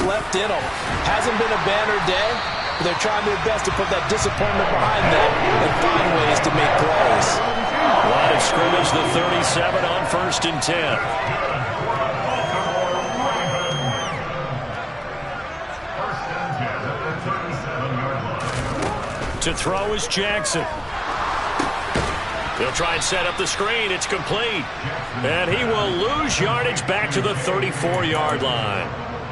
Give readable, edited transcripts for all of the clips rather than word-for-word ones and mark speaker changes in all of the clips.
Speaker 1: left in them. Hasn't been a banner day, but they're trying their best to put that disappointment behind them and find ways to make plays.
Speaker 2: Line of scrimmage, the 37 on 1st and 10. To throw is Jackson. He'll try and set up the screen. It's complete. And he will lose yardage back to the 34-yard line.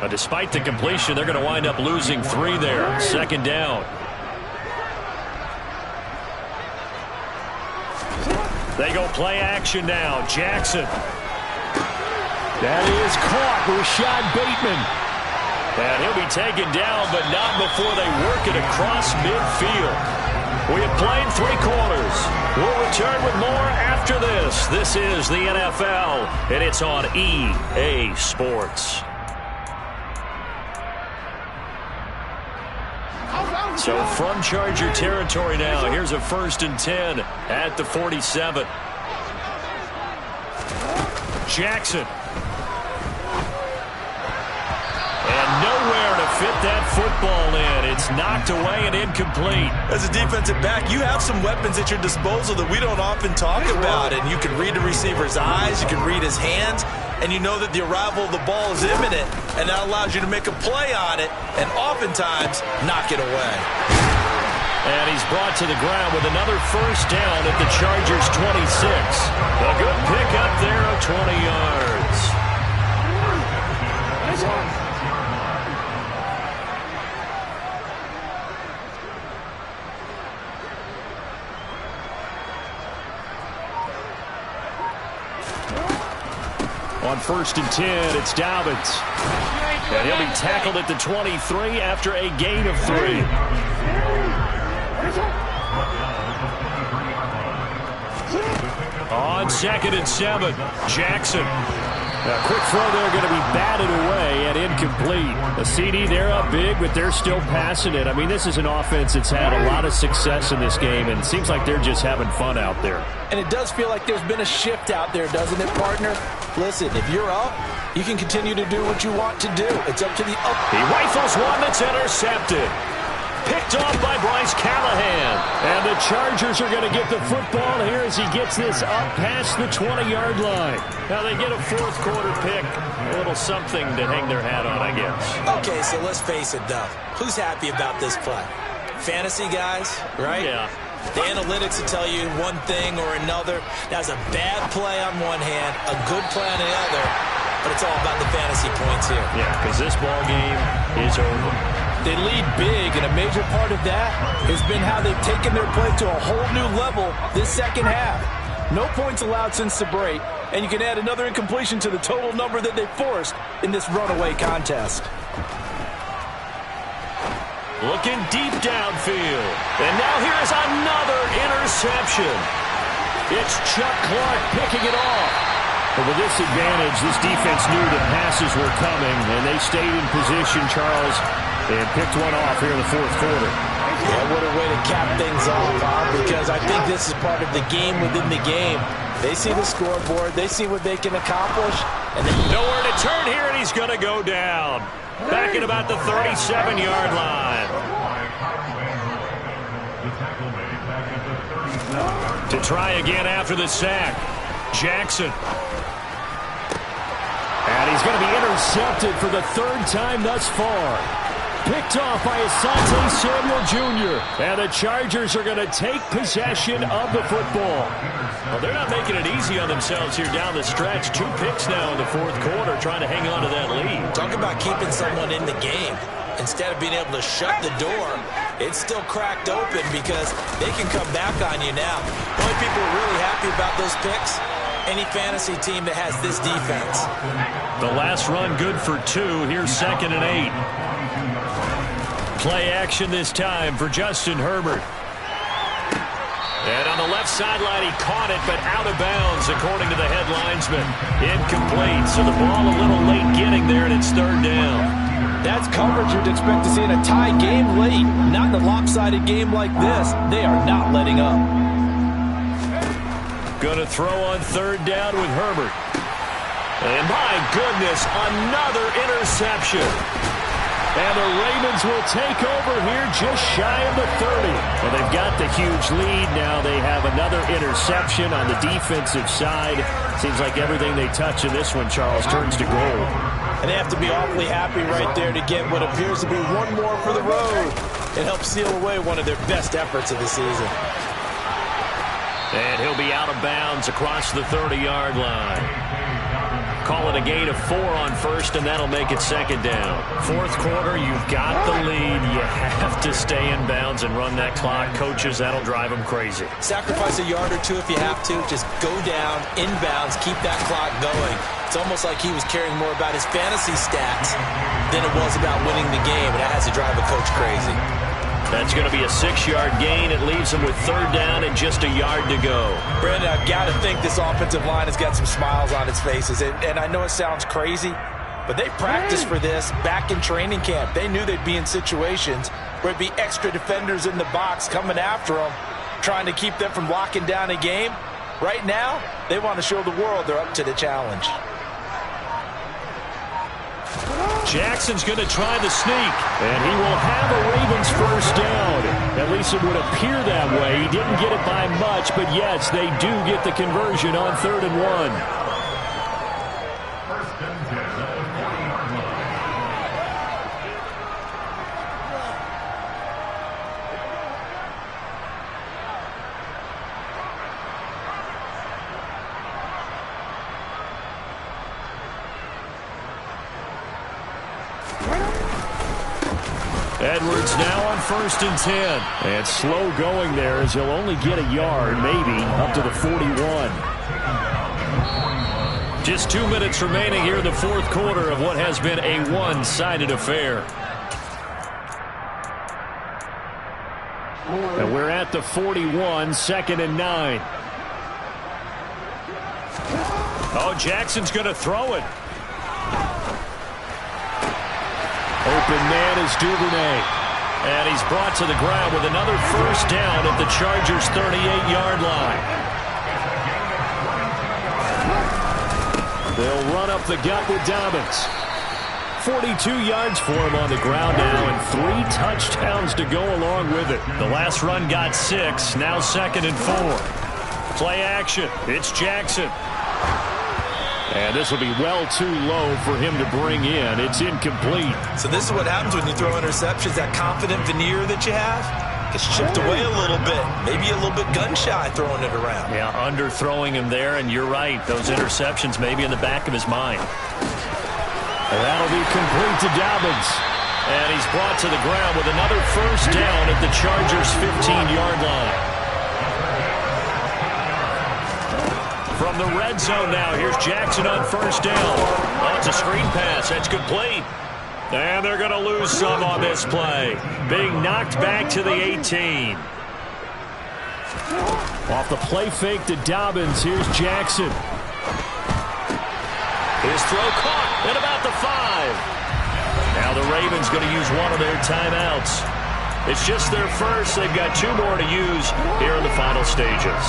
Speaker 2: Despite the completion, they're going to wind up losing 3 there. 2nd down. They go play action now. Jackson. That is caught. Rashad Bateman. And he'll be taken down, but not before they work it across midfield. We have played 3 quarters. We'll return with more after this. This is the NFL, and it's on EA Sports. So from Charger territory now, here's a 1st and 10 at the 47. Jackson. And nowhere to fit that football in. It's knocked away and incomplete.
Speaker 1: As a defensive back, you have some weapons at your disposal that we don't often talk about. And you can read the receiver's eyes, you can read his hands, and you know that the arrival of the ball is imminent. And that allows you to make a play on it and oftentimes knock it away.
Speaker 2: And he's brought to the ground with another 1st down at the Chargers' 26. A good pick up there of 20 yards. On 1st and 10, it's Dobbins. And he'll be tackled at the 23 after a gain of 3. On 2nd and 7, Jackson. A quick throw there going to be batted away and incomplete. A CD, they're up big, but they're still passing it. I mean, this is an offense that's had a lot of success in this game, and it seems like they're just having fun out there.
Speaker 1: And it does feel like there's been a shift out there, doesn't it, partner? Listen, if you're up, you can continue to do what you want to do. It's up to the up.
Speaker 2: He rifles one that's intercepted. Picked off by Bryce Callahan. And the Chargers are going to get the football here as he gets this up past the 20-yard line. Now they get a 4th quarter pick. A little something to hang their hat on, I guess.
Speaker 1: Okay, so let's face it, though. Who's happy about this play? Fantasy guys, right?
Speaker 2: Yeah.
Speaker 1: The analytics will tell you one thing or another. That's a bad play on one hand, a good play on the other, but it's all about the fantasy points here.
Speaker 2: Yeah, because this ball game is over.
Speaker 1: They lead big, and a major part of that has been how they've taken their play to a whole new level this 2nd half. No points allowed since the break, and you can add another incompletion to the total number that they forced in this runaway contest.
Speaker 2: Looking deep downfield. And now here is another interception. It's Chuck Clark picking it off. But with this advantage, this defense knew the passes were coming, and they stayed in position, Charles, and picked one off here in the 4th quarter.
Speaker 1: Yeah, what a way to cap things off, Bob, because I think this is part of the game within the game. They see the scoreboard, they see what they can accomplish. And
Speaker 2: nowhere to turn here, and he's going to go down. Back at about the 37-yard line. To try again after the sack. Jackson. And he's going to be intercepted for the 3rd time thus far. Picked off by Asante Samuel Jr. And the Chargers are going to take possession of the football. Well, they're not making it easy on themselves here down the stretch. 2 picks now in the 4th quarter, trying to hang on to that lead.
Speaker 1: Talk about keeping someone in the game. Instead of being able to shut the door, it's still cracked open because they can come back on you now. The only people who are really happy about those picks, any fantasy team that has this defense.
Speaker 2: The last run good for 2. Here's 2nd and 8. Play action this time for Justin Herbert. And on the left sideline, he caught it, but out of bounds, according to the head linesman. Incomplete, so the ball a little late getting there, and it's 3rd down.
Speaker 1: That's coverage you'd expect to see in a tie game late. Not in a lopsided game like this. They are not letting up.
Speaker 2: Going to throw on 3rd down with Herbert. And my goodness, another interception. And the Ravens will take over here just shy of the 30. Well, they've got the huge lead. Now they have another interception on the defensive side. Seems like everything they touch in this one, Charles, turns to gold.
Speaker 1: And they have to be awfully happy right there to get what appears to be one more for the road. It helps seal away one of their best efforts of the season.
Speaker 2: And he'll be out of bounds across the 30-yard line. Call it a gain of 4 on first, and that'll make it second down. Fourth quarter, you've got the lead. You have to stay in bounds and run that clock. Coaches, that'll drive them crazy.
Speaker 1: Sacrifice a yard or two if you have to. Just go down, inbounds, keep that clock going. It's almost like he was caring more about his fantasy stats than it was about winning the game, and that has to drive a coach crazy.
Speaker 2: That's going to be a 6-yard gain. It leaves them with third down and just a yard to go.
Speaker 1: Brandon, I've got to think this offensive line has got some smiles on its faces. And I know it sounds crazy, but they practiced for this back in training camp. They knew they'd be in situations where it'd be extra defenders in the box coming after them, trying to keep them from locking down a game. Right now, they want to show the world they're up to the challenge.
Speaker 2: Jackson's going to try the sneak, and he will have a Ravens first down. At least it would appear that way. He didn't get it by much, but yes, they do get the conversion on 3rd and 1. Edwards now on 1st and 10. And slow going there as he'll only get a yard, maybe, up to the 41. Just 2 minutes remaining here in the fourth quarter of what has been a one-sided affair. And we're at the 41, 2nd and 9. Oh, Jackson's going to throw it. Open man is Duvernay. And he's brought to the ground with another first down at the Chargers' 38-yard line. They'll run up the gut with Dobbins. 42 yards for him on the ground now, and 3 touchdowns to go along with it. The last run got 6, now 2nd and 4. Play action. It's Jackson. And this will be well too low for him to bring in. It's incomplete.
Speaker 1: So this is what happens when you throw interceptions. That confident veneer that you have gets chipped away a little bit. Maybe a little bit gun-shy throwing it around.
Speaker 2: Yeah, underthrowing him there, and you're right. Those interceptions may be in the back of his mind. And that'll be complete to Dobbins. And he's brought to the ground with another first down at the Chargers' 15-yard line. From the red zone now, here's Jackson on first down. Oh, it's a screen pass. That's complete. And they're going to lose some on this play. Being knocked back to the 18. Off the play fake to Dobbins, here's Jackson. His throw caught at about the 5. Now the Ravens going to use one of their timeouts. It's just their first. They've got 2 more to use here in the final stages.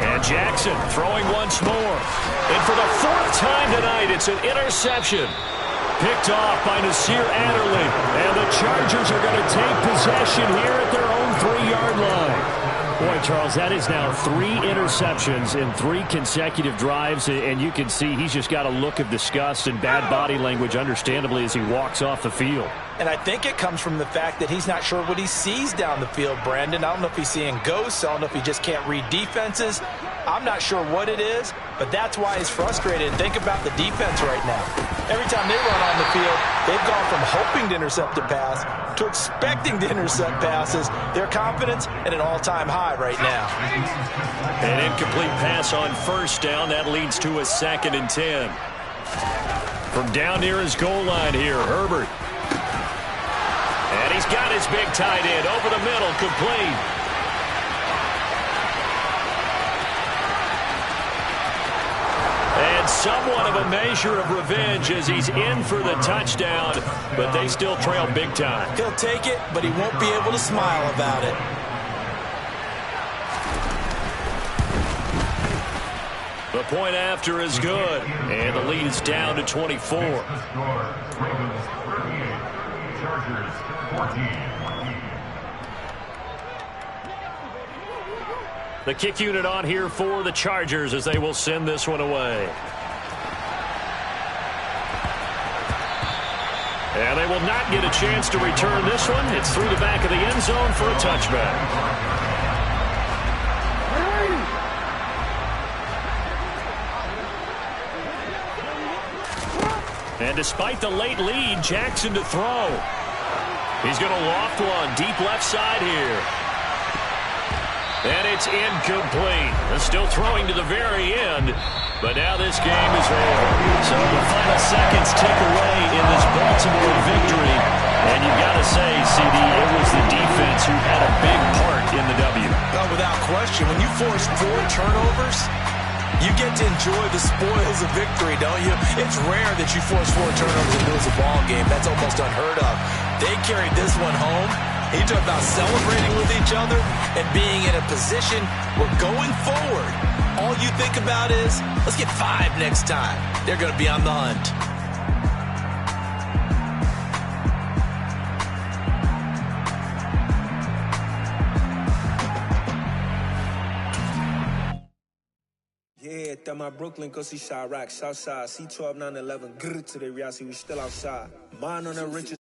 Speaker 2: And Jackson throwing once more. And for the 4th time tonight, it's an interception. Picked off by Nasir Adderley. And the Chargers are going to take possession here at their own 3-yard line. Boy, Charles, that is now 3 interceptions in 3 consecutive drives, and you can see he's just got a look of disgust and bad body language, understandably, as he walks off the field.
Speaker 1: And I think it comes from the fact that he's not sure what he sees down the field, Brandon. I don't know if he's seeing ghosts. I don't know if he just can't read defenses. I'm not sure what it is, but that's why he's frustrated. And think about the defense right now. Every time they run on the field, they've gone from hoping to intercept a pass to expecting to intercept passes. Their confidence at an all-time high right now.
Speaker 2: An incomplete pass on first down. That leads to a 2nd and 10. From down near his goal line here, Herbert. And he's got his big tight end over the middle, complete. And somewhat of a measure of revenge as he's in for the touchdown, but they still trail big time.
Speaker 1: He'll take it, but he won't be able to smile about it.
Speaker 2: The point after is good, and the lead is down to 24. The kick unit on here for the Chargers as they will send this one away. And they will not get a chance to return this one. It's through the back of the end zone for a touchback. And despite the late lead, Jackson to throw. He's going to loft one deep left side here. And it's incomplete. They're still throwing to the very end. But now this game is over. So the final seconds tick away in this Baltimore victory. And you've got to say, CD, it was the defense who had a big part in the W.
Speaker 1: Oh, without question. When you force 4 turnovers, you get to enjoy the spoils of victory, don't you? It's rare that you force 4 turnovers and lose a ball game. That's almost unheard of. They carried this one home. He talked about celebrating with each other and being in a position where going forward, all you think about is, let's get 5 next time. They're going to be on the hunt.
Speaker 3: Yeah, that my Brooklyn, go see Chirac, Southside, C12, 911, grrr to the reality, we still outside. Mine on the riches.